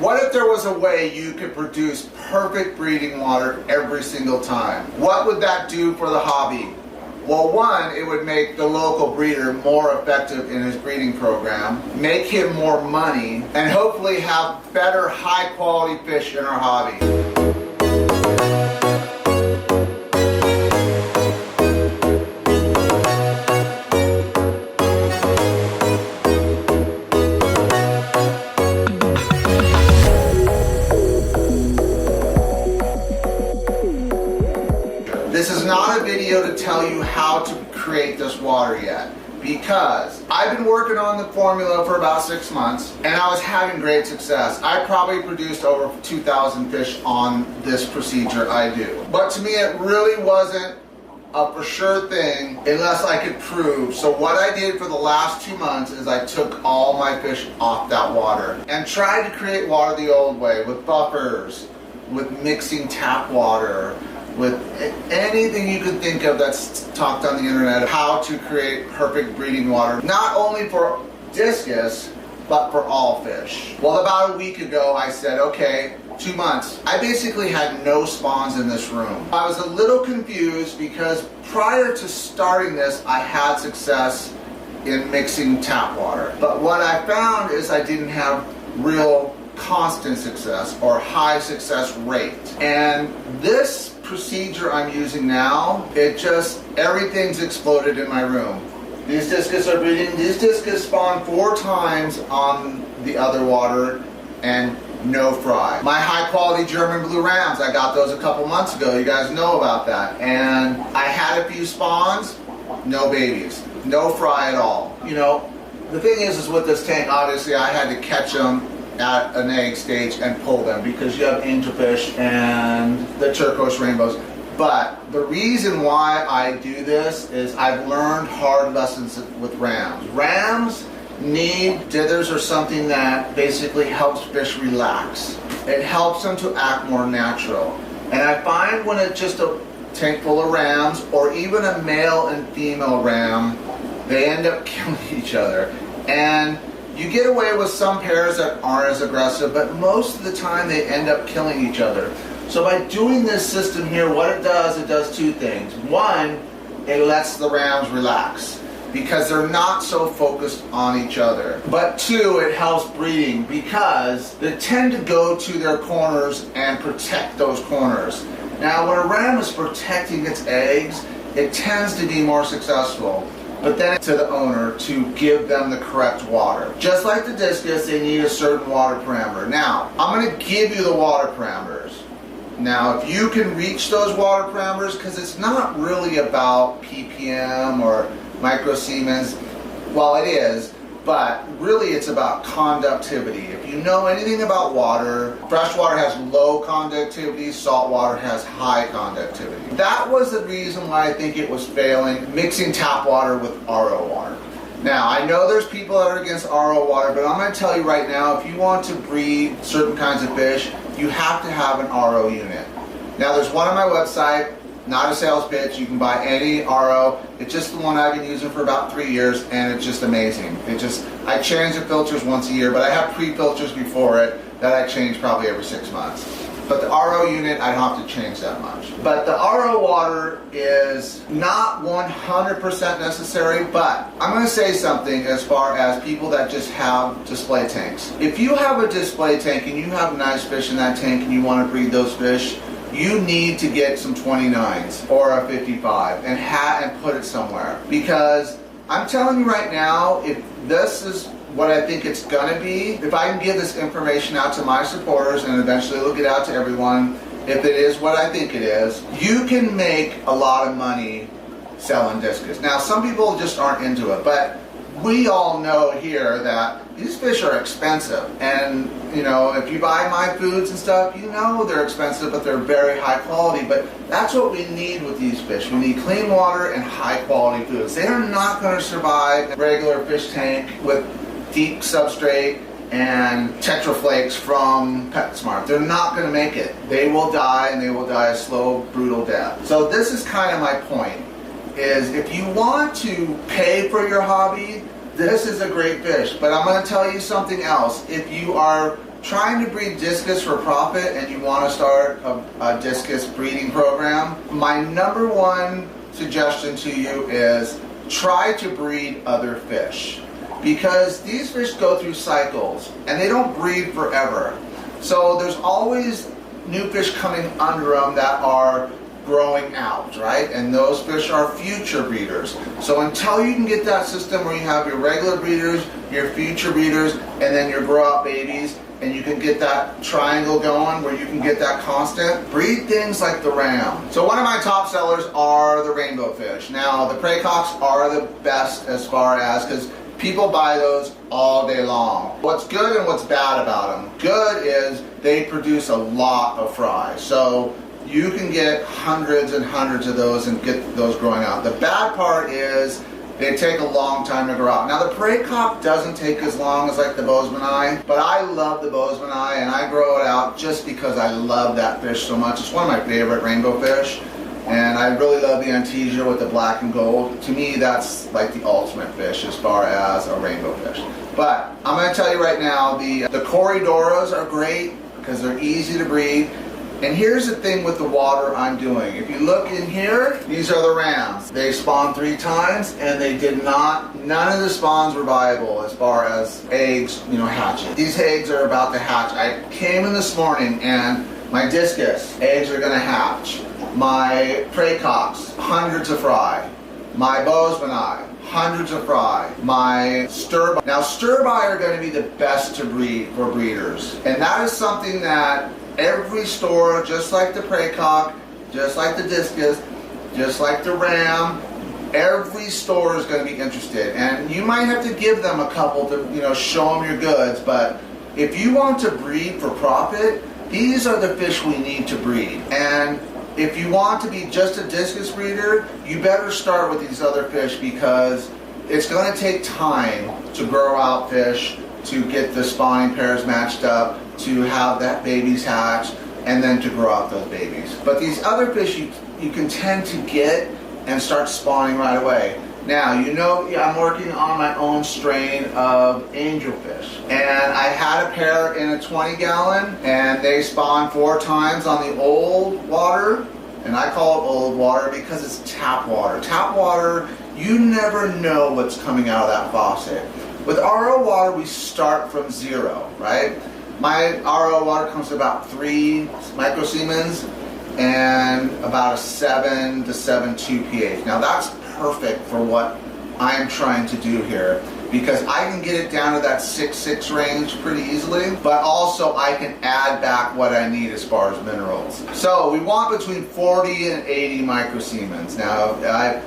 What if there was a way you could produce perfect breeding water every single time? What would that do for the hobby? Well, one, it would make the local breeder more effective in his breeding program, make him more money, and hopefully have better high quality fish in our hobby. This is not a video to tell you how to create this water yet, because I've been working on the formula for about 6 months and I was having great success. I probably produced over 2,000 fish on this procedure I do. But to me it really wasn't a for sure thing unless I could prove. So what I did for the last 2 months is I took all my fish off that water and tried to create water the old way, with buffers, with mixing tap water, with anything you could think of that's talked on the internet, how to create perfect breeding water, not only for discus, but for all fish. Well, about a week ago, I said, okay, 2 months. I basically had no spawns in this room. I was a little confused because prior to starting this, I had success in mixing tap water. But what I found is I didn't have real constant success or high success rate. And this procedure I'm using now, everything's exploded in my room. These discus are breeding. These discus spawn 4 times on the other water and no fry. My high quality German blue rams, I got those a couple months ago. You guys know about that. And I had a few spawns, no babies, no fry at all. You know, the thing is with this tank, obviously I had to catch them at an egg stage and pull them because you have angelfish and the turquoise rainbows. But the reason why I do this is I've learned hard lessons with rams. Rams need dithers or something that basically helps fish relax. It helps them to act more natural. And I find when it's just a tank full of rams, or even a male and female ram, they end up killing each other. And you get away with some pairs that aren't as aggressive, but most of the time they end up killing each other. So by doing this system here, what it does 2 things. One, it lets the rams relax because they're not so focused on each other. But 2, it helps breeding because they tend to go to their corners and protect those corners. Now when a ram is protecting its eggs, it tends to be more successful. But then to the owner to give them the correct water. Just like the discus, they need a certain water parameter. Now, I'm going to give you the water parameters. Now, if you can reach those water parameters, because it's not really about ppm or microsiemens, well it is, but really it's about conductivity. If you know anything about water, fresh water has low conductivity, salt water has high conductivity. That was the reason why I think it was failing, mixing tap water with RO water. Now, I know there's people that are against RO water, but I'm going to tell you right now, if you want to breed certain kinds of fish, you have to have an RO unit. Now, there's one on my website. Not a sales pitch, you can buy any RO. It's just the one I've been using for about 3 years and it's just amazing. I change the filters once a year, but I have pre-filters before it that I change probably every 6 months. But the RO unit, I don't have to change that much. But the RO water is not 100% necessary, but I'm going to say something as far as people that just have display tanks. If you have a display tank and you have nice fish in that tank and you want to breed those fish, you need to get some 29s or a 55 and put it somewhere. Because I'm telling you right now, if this is what I think it's gonna be, if I can give this information out to my supporters and eventually it'll get out to everyone, if it is what I think it is, you can make a lot of money selling discus. Now, some people just aren't into it, but we all know here that these fish are expensive. And, you know, if you buy my foods and stuff, you know they're expensive, but they're very high quality. But that's what we need with these fish. We need clean water and high quality foods. They are not going to survive a regular fish tank with deep substrate and Tetra Flakes from PetSmart. They're not going to make it. They will die, and they will die a slow, brutal death. So this is kind of my point, is if you want to pay for your hobby, this is a great fish. But I'm going to tell you something else. If you are trying to breed discus for profit and you want to start a discus breeding program, my number one suggestion to you is try to breed other fish, because these fish go through cycles and they don't breed forever. So there's always new fish coming under them that are growing out, right? And those fish are future breeders. So until you can get that system where you have your regular breeders, your future breeders, and then your grow out babies, and you can get that triangle going where you can get that constant, breed things like the ram. So one of my top sellers are the rainbow fish. Now the plecos are the best as far as, because people buy those all day long. What's good and what's bad about them? Good is they produce a lot of fry. So you can get hundreds and hundreds of those and get those growing out. The bad part is they take a long time to grow out. Now the plecos doesn't take as long as like the bozeman, but I love the bozeman and I grow it out just because I love that fish so much. It's one of my favorite rainbow fish. And I really love the Antesia with the black and gold. To me, that's like the ultimate fish as far as a rainbow fish. But I'm going to tell you right now, the Corridoras are great because they're easy to breed. And here's the thing with the water I'm doing. If you look in here, these are the rams. They spawned 3 times and they did not, none of the spawns were viable as far as eggs, hatching. These eggs are about to hatch. I came in this morning and my discus eggs are going to hatch. My plecos, hundreds of fry. My bozeman, hundreds of fry. My stirby. Now stirby are going to be the best to breed for breeders. And that is something that every store, just like the plecos, just like the discus, just like the ram, every store is going to be interested. And you might have to give them a couple to, show them your goods. But if you want to breed for profit, these are the fish we need to breed. And if you want to be just a discus breeder, you better start with these other fish, because it's going to take time to grow out fish, to get the spawning pairs matched up, to have that babies hatch, and then to grow out those babies. But these other fish you can tend to get and start spawning right away. Now, I'm working on my own strain of angelfish. And I had a pair in a 20-gallon, and they spawned 4 times on the old water. And I call it old water because it's tap water. Tap water, you never know what's coming out of that faucet. With RO water, we start from 0, right? My RO water comes to about 3 microsiemens and about a 7 to 7.2 pH. Now that's perfect for what I'm trying to do here, because I can get it down to that 6.6 range pretty easily, but also I can add back what I need as far as minerals. So we want between 40 and 80 microsiemens. Now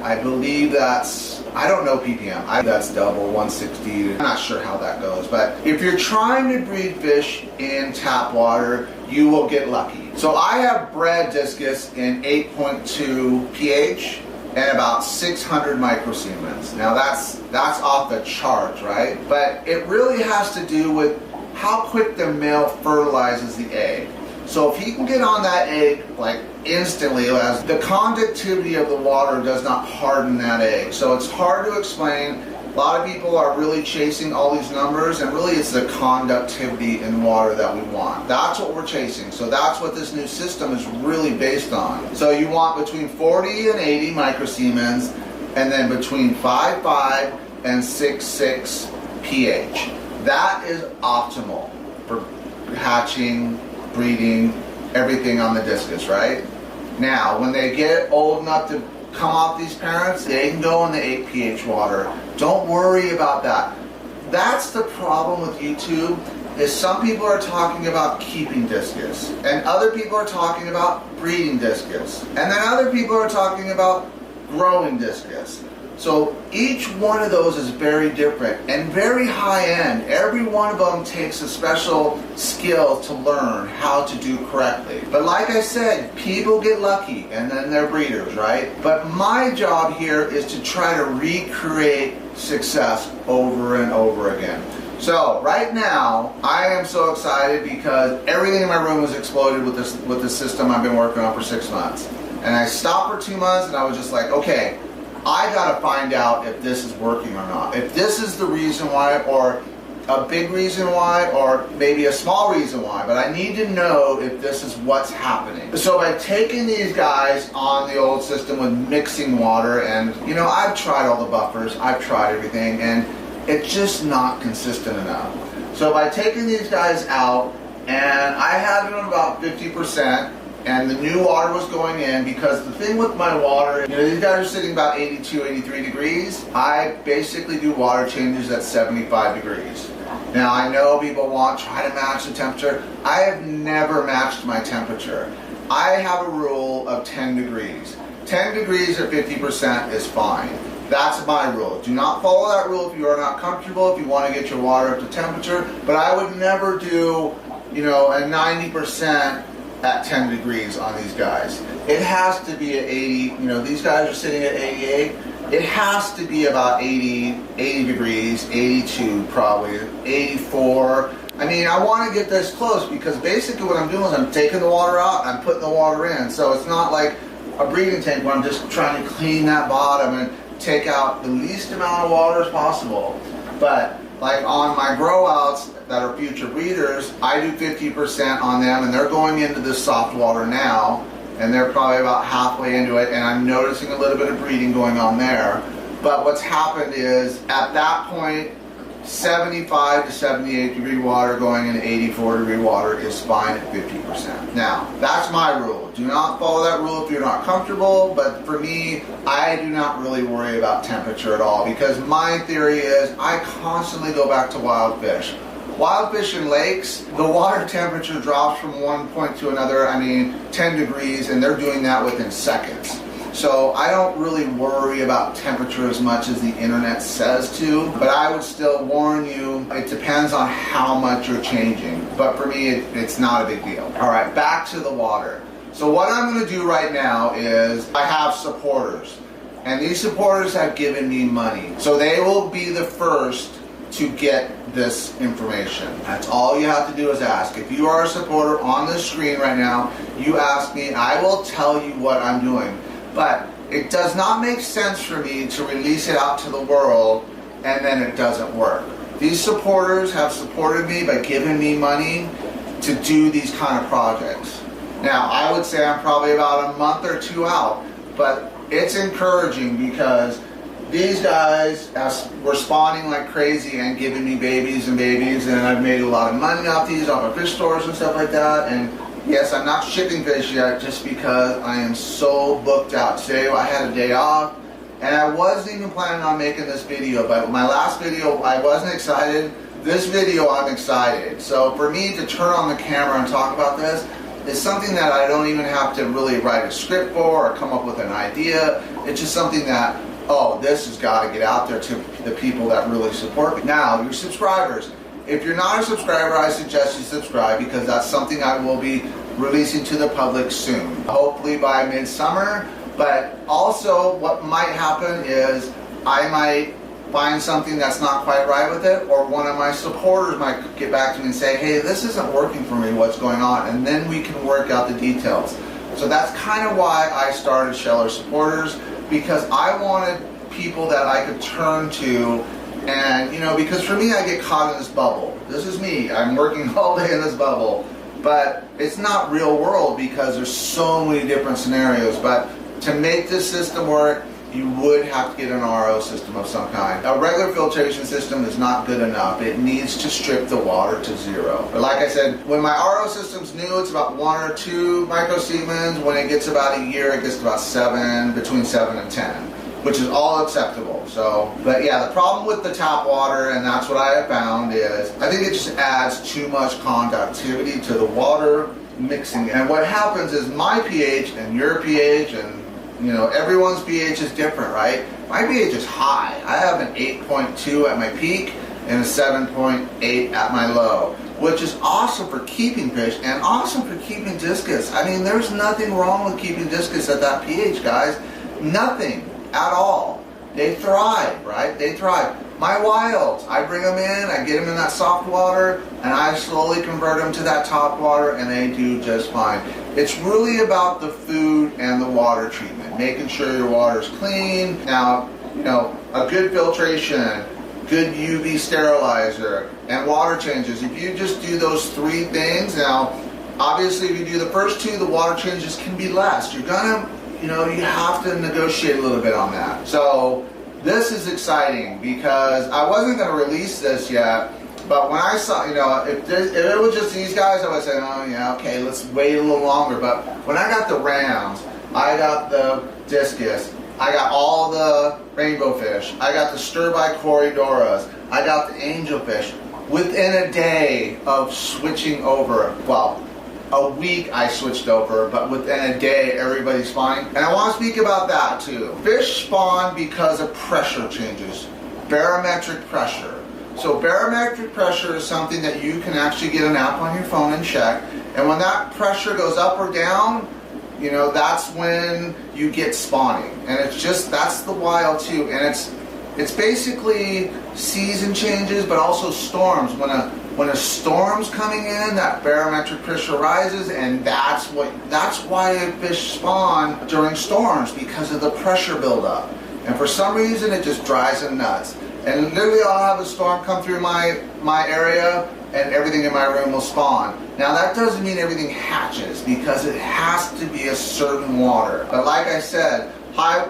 I believe that's, I don't know ppm, that's double 160. I'm not sure how that goes, but if you're trying to breed fish in tap water, you will get lucky. So I have bred discus in 8.2 pH and about 600 microsiemens. Now that's off the charts, right? But it really has to do with how quick the male fertilizes the egg. So if he can get on that egg like instantly, as the conductivity of the water does not harden that egg. So it's hard to explain. A lot of people are really chasing all these numbers, and really it's the conductivity in water that we want. That's what we're chasing. So that's what this new system is really based on. So you want between 40 and 80 microsiemens, and then between 5.5 and 6.6 pH. That is optimal for hatching, breeding, everything on the discus, right? Now, when they get old enough to come off these parents, they can go in the 8 pH water. Don't worry about that. That's the problem with YouTube, is some people are talking about keeping discus, and other people are talking about breeding discus, and then other people are talking about growing discus. So each one of those is very different and very high end. Every one of them takes a special skill to learn how to do correctly. But like I said, people get lucky and then they're breeders, right? But my job here is to try to recreate success over and over again. So right now, I am so excited because everything in my room was exploded with this system I've been working on for 6 months. And I stopped for 2 months and I was just like, okay, I gotta find out if this is working or not. If this is the reason why, or a big reason why or maybe a small reason why, but I need to know if this is what's happening. So by taking these guys on the old system with mixing water, and you know, I've tried all the buffers, I've tried everything, and it's just not consistent enough. So by taking these guys out, and I had them about 50%, and the new water was going in, because the thing with my water, you know, these guys are sitting about 82, 83 degrees. I basically do water changes at 75 degrees. Now I know people try to match the temperature. I have never matched my temperature. I have a rule of 10 degrees. 10 degrees at 50% is fine. That's my rule. Do not follow that rule if you are not comfortable, if you want to get your water up to temperature, but I would never do, you know, a 90% at 10 degrees on these guys. It has to be at 80, you know, these guys are sitting at 88. It has to be about 80 degrees, 82 probably, 84. I mean, I want to get this close, because basically what I'm doing is I'm taking the water out and I'm putting the water in. So it's not like a breeding tank where I'm just trying to clean that bottom and take out the least amount of water as possible. But like on my grow outs that are future breeders, I do 50% on them, and they're going into this soft water now, and they're probably about halfway into it, and I'm noticing a little bit of breeding going on there. But what's happened is, at that point, 75 to 78 degree water going into 84 degree water is fine at 50%. Now, that's my rule. Do not follow that rule if you're not comfortable, but for me, I do not really worry about temperature at all, because my theory is I constantly go back to wild fish. Wild fish in lakes, the water temperature drops from one point to another, 10 degrees, and they're doing that within seconds. So I don't really worry about temperature as much as the internet says to, but I would still warn you, it depends on how much you're changing. But for me, it's not a big deal. All right, back to the water. So what I'm going to do right now is I have supporters, and these supporters have given me money. So they will be the first to get this information. That's all you have to do is ask. If you are a supporter on the screen right now, you ask me, I will tell you what I'm doing. But it does not make sense for me to release it out to the world and then it doesn't work. These supporters have supported me by giving me money to do these kind of projects. Now, I would say I'm probably about a month or two out, but it's encouraging because these guys were spawning like crazy and giving me babies, and I've made a lot of money off these, off of fish stores and stuff like that. And yes, I'm not shipping fish yet just because I am so booked out. Today I had a day off, and I wasn't even planning on making this video, but my last video I wasn't excited. This video I'm excited. So for me to turn on the camera and talk about this is something that I don't even have to really write a script for or come up with an idea. It's just something that, oh, this has got to get out there to the people that really support me. Now, your subscribers. If you're not a subscriber, I suggest you subscribe, because that's something I will be releasing to the public soon. Hopefully by midsummer. But also what might happen is I might find something that's not quite right with it, or one of my supporters might get back to me and say, hey, this isn't working for me, what's going on? And then we can work out the details. So that's kind of why I started Sheller Supporters, because I wanted people that I could turn to. And, you know, because for me, I get caught in this bubble. This is me. I'm working all day in this bubble. But it's not real world, because there's so many different scenarios. But to make this system work, you would have to get an RO system of some kind. A regular filtration system is not good enough. It needs to strip the water to zero. But like I said, when my RO system's new, it's about 1 or 2 microsiemens. When it gets about a year, it gets to about 7, between 7 and 10, which is all acceptable. So, but yeah, the problem with the tap water, and that's what I have found, is I think it just adds too much conductivity to the water mixing. And what happens is my pH and your pH, and you know, everyone's pH is different, right? My pH is high. I have an 8.2 at my peak and a 7.8 at my low, which is awesome for keeping fish and awesome for keeping discus. I mean, there's nothing wrong with keeping discus at that pH, guys. Nothing at all. They thrive, right? They thrive. My wilds, I bring them in, I get them in that soft water, and I slowly convert them to that top water, and they do just fine. It's really about the food and the water treatment, making sure your water is clean. Now, you know, a good filtration good UV sterilizer, and water changes. If you just do those 3 things, now obviously if you do the first 2, the water changes can be less. You're gonna, you have to negotiate a little bit on that. So this is exciting because I wasn't gonna release this yet, but when I saw, if it was just these guys, I would say, oh yeah, okay, let's wait a little longer. But when I got the rams, I got the discus, I got all the rainbow fish, I got the stir-by corridoras, I got the angelfish. Within a day of switching over, well, a week I switched over, but within a day everybody's spawning. And I want to speak about that too. Fish spawn because of pressure changes, barometric pressure. So barometric pressure is something that you can actually get an app on your phone and check. And when that pressure goes up or down, that's when you get spawning. And it's just, that's the wild too. And it's basically season changes, but also storms. When a storm's coming in, that barometric pressure rises, and that's why fish spawn during storms, because of the pressure buildup. And for some reason, it just drives them nuts. And literally, I'll have a storm come through my area, and everything in my room will spawn. Now that doesn't mean everything hatches, because it has to be a certain water. But like I said, high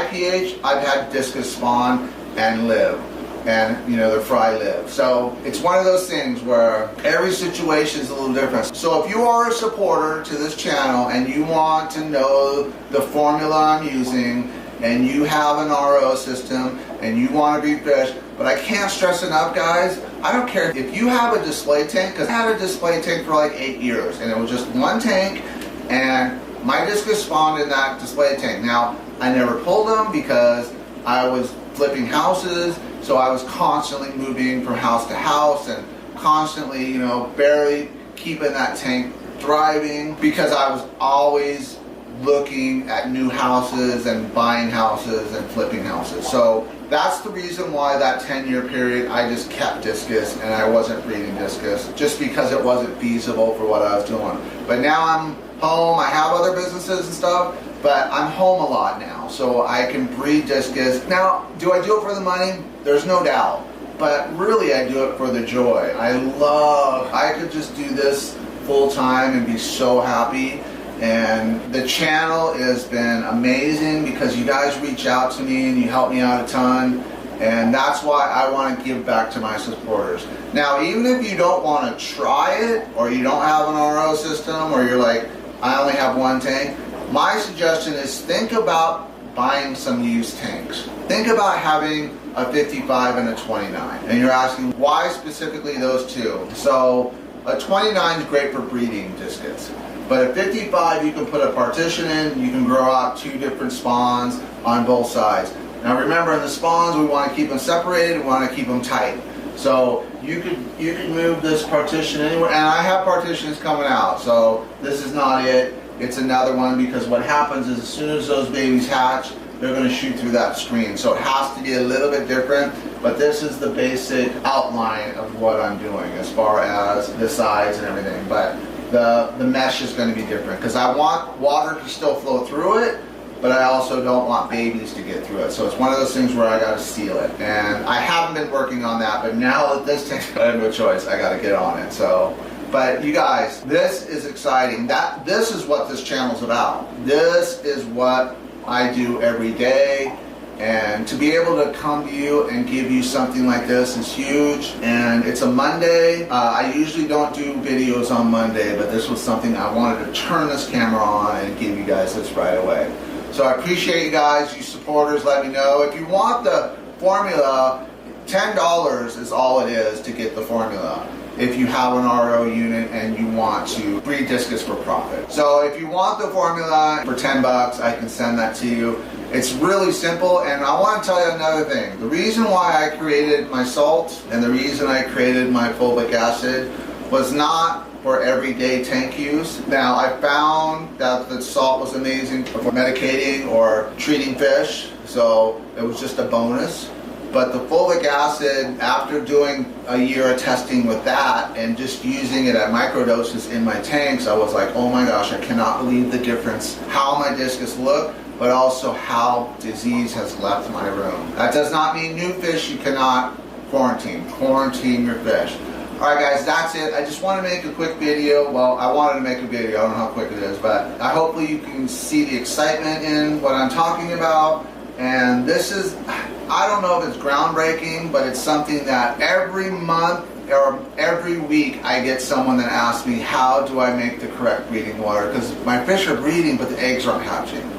pH, I've had discus spawn and live. And the fry live. So it's one of those things where every situation is a little different. So if you are a supporter to this channel and you want to know the formula I'm using, and you have an RO system and you want to breed fish, but I can't stress enough, guys, I don't care if you have a display tank, because I had a display tank for like 8 years and it was just one tank, and my discus spawned in that display tank. Now I never pulled them because I was flipping houses, so I was constantly moving from house to house and constantly, barely keeping that tank thriving, because I was always looking at new houses and buying houses and flipping houses. So that's the reason why that 10-year period I just kept discus and I wasn't breeding discus, just because it wasn't feasible for what I was doing. But now I'm home, I have other businesses and stuff, but I'm home a lot now, so I can breed discus. Now, do I do it for the money? There's no doubt. But really, I do it for the joy. I could just do this full time and be so happy. And the channel has been amazing because you guys reach out to me and you help me out a ton. And that's why I want to give back to my supporters. Now, even if you don't want to try it, or you don't have an RO system, or you're like, I only have one tank, my suggestion is think about buying some used tanks. Think about having a 55 and a 29. And you're asking, why specifically those two? So a 29 is great for breeding discus. But a 55, you can put a partition in, you can grow out 2 different spawns on both sides. Now remember, in the spawns, we want to keep them separated, we want to keep them tight. So you could move this partition anywhere, and I have partitions coming out, so this is not it. It's another one, because what happens is as soon as those babies hatch, they're going to shoot through that screen. So it has to be a little bit different, but this is the basic outline of what I'm doing as far as the size and everything. But the mesh is going to be different, because I want water to still flow through it, but I also don't want babies to get through it. So it's one of those things where I got to seal it. And I haven't been working on that, but now that this tank, I have no choice. I got to get on it. So, but you guys, this is exciting. This is what this channel's about. This is what I do every day. And to be able to come to you and give you something like this is huge. And it's a Monday. I usually don't do videos on Monday, but this was something I wanted to turn this camera on and give you guys this right away. So I appreciate you guys, you supporters. Let me know. If you want the formula, $10 is all it is to get the formula. If you have an RO unit and you want to breed discus for profit. So if you want the formula for 10 bucks, I can send that to you. It's really simple, and I want to tell you another thing. The reason why I created my salt and the reason I created my fulvic acid was not for everyday tank use. Now, I found that the salt was amazing for medicating or treating fish, so it was just a bonus. But the fulvic acid, after doing a year of testing with that and just using it at microdoses in my tanks, I was like, oh my gosh, I cannot believe the difference. How my discus look, but also how disease has left my room. That does not mean new fish you cannot Quarantine your fish. Alright guys, that's it. I just want to make a quick video. Well, I wanted to make a video. I don't know how quick it is, but I hopefully you can see the excitement in what I'm talking about. And this is, I don't know if it's groundbreaking, but it's something that every month or every week I get someone that asks me, how do I make the correct breeding water? Because my fish are breeding, but the eggs aren't hatching.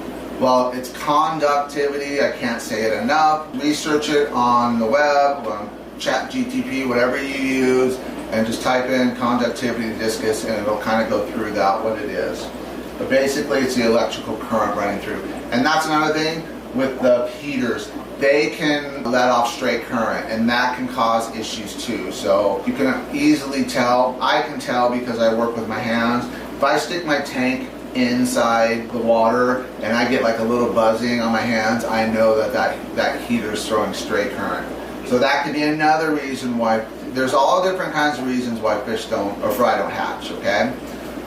Well, it's conductivity. I can't say it enough. Research it on the web, on ChatGPT, whatever you use, and just type in conductivity discus and it'll kind of go through that, what it is. But basically it's the electrical current running through. And that's another thing with the heaters. They can let off straight current and that can cause issues too. So you can easily tell, I can tell because I work with my hands. If I stick my tank inside the water and I get like a little buzzing on my hands, I know that heater is throwing straight current. So that could be another reason why, there's all different kinds of reasons why fish don't, or fry don't hatch, okay?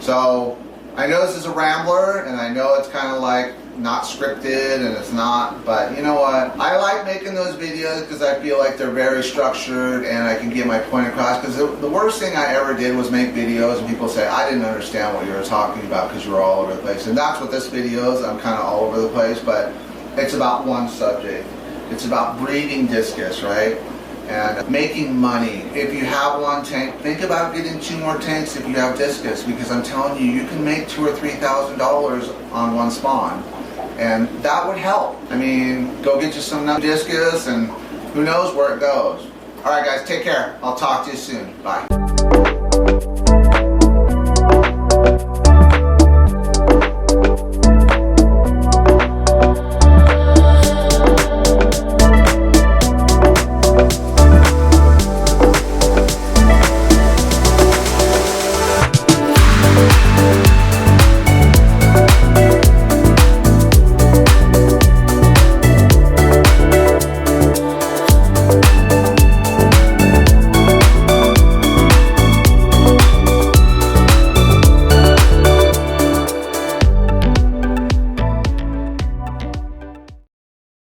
So I know this is a rambler and I know it's kind of like not scripted and it's not, but you know what? I like making those videos because I feel like they're very structured and I can get my point across. Because the worst thing I ever did was make videos and people say, I didn't understand what you were talking about because you were all over the place. And that's what this video is. I'm kind of all over the place, but it's about one subject. It's about breeding discus, right? And making money. If you have one tank, think about getting 2 more tanks if you have discus, because I'm telling you, you can make $2,000 or $3,000 on one spawn. And that would help. I mean, go get you some discus and who knows where it goes. Alright guys, take care. I'll talk to you soon. Bye.